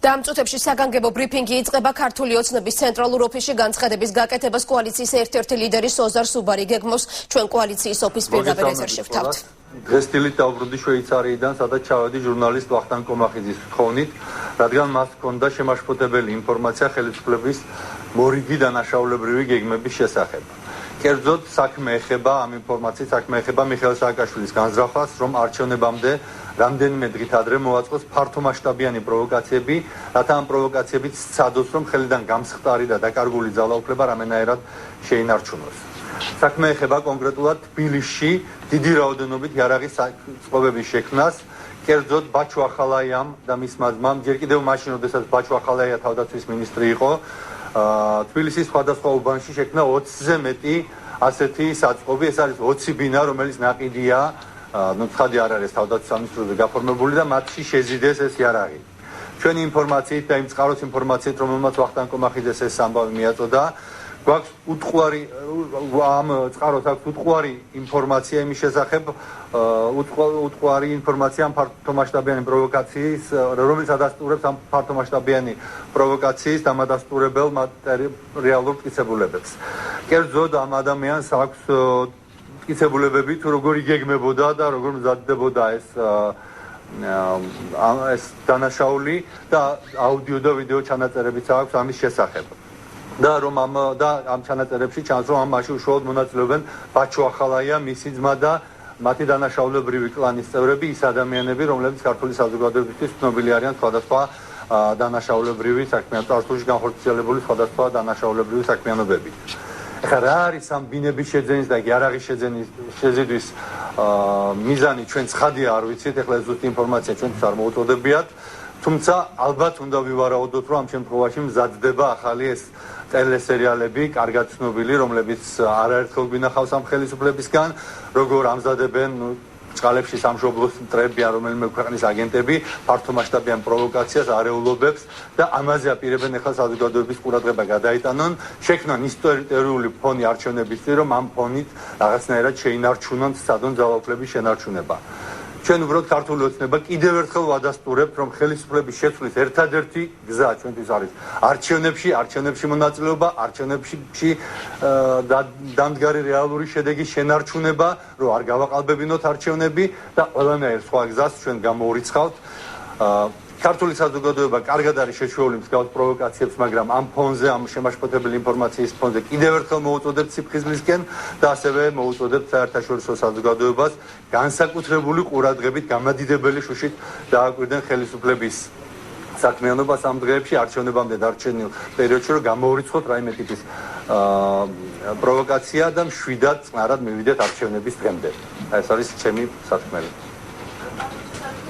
Daam წუთებში საგანგებო ბრიფინგი იწყება ქართული ოცნების ცენტრალურ ოფისში განცხადების გაკეთებას კოალიციის ერთ-ერთი ლიდერი სოზარ სუბარი გეგმავს ჩვენ კოალიციის ოფისს პირდაპირ ეთერში ვთავთ. დღეს დილით დავბრუნდი შვეიცარიიდან, სადაც ჩავედი ჟურნალისტ ვახტანგ კომახიძის თხოვნით, რადგან მას ჰქონდა შემაშფოთებელი ინფორმაცია ხელისუფლების მორიგი დანაშაულებრივი გეგმების შესახებ. კერძოდ საქმე ეხება ამ ინფორმაციით საქმე ეხება მიხეილ სააკაშვილის განზრახვას, რომ არჩევნებამდე რამდენიმე დღით ადრე მოაწყოს ფართომასშტაბიანი პროვოკაციები, რათა ამ პროვოკაციებით სცადოს, რომ ხელიდან გამსხტარი და დაკარგული ძალაუფლება რამენაერად შეინარჩუნოს. საქმე ეხება კონკრეტულად თბილისში დიდი რაოდენობით იარაღის წყობების შექმნას, კერძოდ ბაჩუ ახალაიამ და მისმა ძმამ, ჯერ კიდევ მაშინ, როდესაც ბაჩუ ახალაია თავდაცვის მინისტრი იყო, თბილისის სხვადასხვა უბანში შექმნა 20-ზე მეტი ასეთი საწყობი, ეს არის 20 ბინა, რომელიც ნაყიდია, ცხადი არ არის თავდაცვის სამინისტროზე გაფორმებული და მათში შეზიდეს ეს იარაღი. ჩვენი ინფორმაციით და იმ წყაროს ინფორმაციით, რომელმაც ვახტანგ კომახიძეს ეს ამბავი მიაწოდა, გვაქვს უტყუარი ამ წყაროს აქვს უტყუარი ინფორმაცია იმის შესახებ, უტყუარი ინფორმაცია ამ ფართომასშტაბიანი პროვოკაციის, რომელიც ადასტურებს ამ ფართომასშტაბიანი პროვოკაციის დამადასტურებელ მატერიალურ მტკიცებულებებს. კერძოდ ამ ადამიანს აქვს მტკიცებულებები თუ როგორ იგეგმებოდა და როგორ მზადდებოდა ეს დანაშაული და აუდიო და ვიდეო ჩანაწერებიც აქვს ამის შესახებ. და რომ ამ ჩანაწერებში ჩანს, რომ ამ მასში უშუალოდ მონაწილეობენ ბაჩუ ახალაია, მისი ძმა და მათი დანაშაულებრივი კლანის წევრები, ის ადამიანები, რომლებიც ქართული საზოგადოებისთვის ცნობილი არიან სხვადასხვა დანაშაულებრივი საქმიანობებით, წარსულში განხორციელებული სხვადასხვა დანაშაულებრივი საქმიანობებით. ეხლა რა არის ამ ბინების შეძენის და იარაღის შეზიდვის მიზანი, ჩვენ ცხადია არ ვიცით, ეხლა ეს ზუსტი ინფორმაცია ჩვენთვის არ მოუწოდებიათ, თუმცა ალბათ უნდა ვივარაუდოთ, რომ ამ შემთხვევაში მზადდება ახალი ეს ტელესერიალები, კარგად ცნობილი, რომლებიც არაერთხელ გვინახავს ამ ხელისუფლებისგან, როგორ ამზადებენ ჭყალებში სამშობლოს მტრებიან რომელიმე ქვეყნის აგენტები, ფართომასშტაბიან პროვოკაციას, არეულობებს და ამაზე აპირებენ ახლა საზოგადოების ყურადღება გადაიტანონ, შექმნან ისტორიული ფონი არჩევნების წინ, რომ ამ ფონით რაღაცნაირად შეინარჩუნონ სცადონ ძალაუფლების შენარჩუნება. ჩვენ უბრალოდ ქართული ოცნება კიდევ ერთხელ ვადასტურებთ, რომ ხელისუფლების შეცვლის ერთადერთი გზა ჩვენთვის არის არჩევნებში მონაწილეობა, არჩევნებში დამდგარი რეალური შედეგის შენარჩუნება, რომ არ გავაყალბებინოთ არჩევნები და ყველანაირ სხვა გზას ჩვენ გამოურიცხავთ. ქართული საზოგადოება კარგად არის შეჩვეული მსგავს პროვოკაციებს, მაგრამ ამ ფონზე, ამ შემაშფოთებელი ინფორმაციის ფონზე კიდევ ერთხელ მოუწოდებთ სიფხიზლისკენ და ასევე მოუწოდებთ საერთაშორისო საზოგადოებას განსაკუთრებული ყურადღებით, გამადიდებელი შუშით დააკვირდენ ხელისუფლების საქმიანობას ამ დღეებში, არჩევნებამდე დარჩენილ პერიოდში, რომ გამოურიცხოთ რაიმე ტიპის პროვოკაცია და მშვიდად წყნარად მივიდეთ არჩევნების დღემდე. ეს არის ჩემი სათქმელი.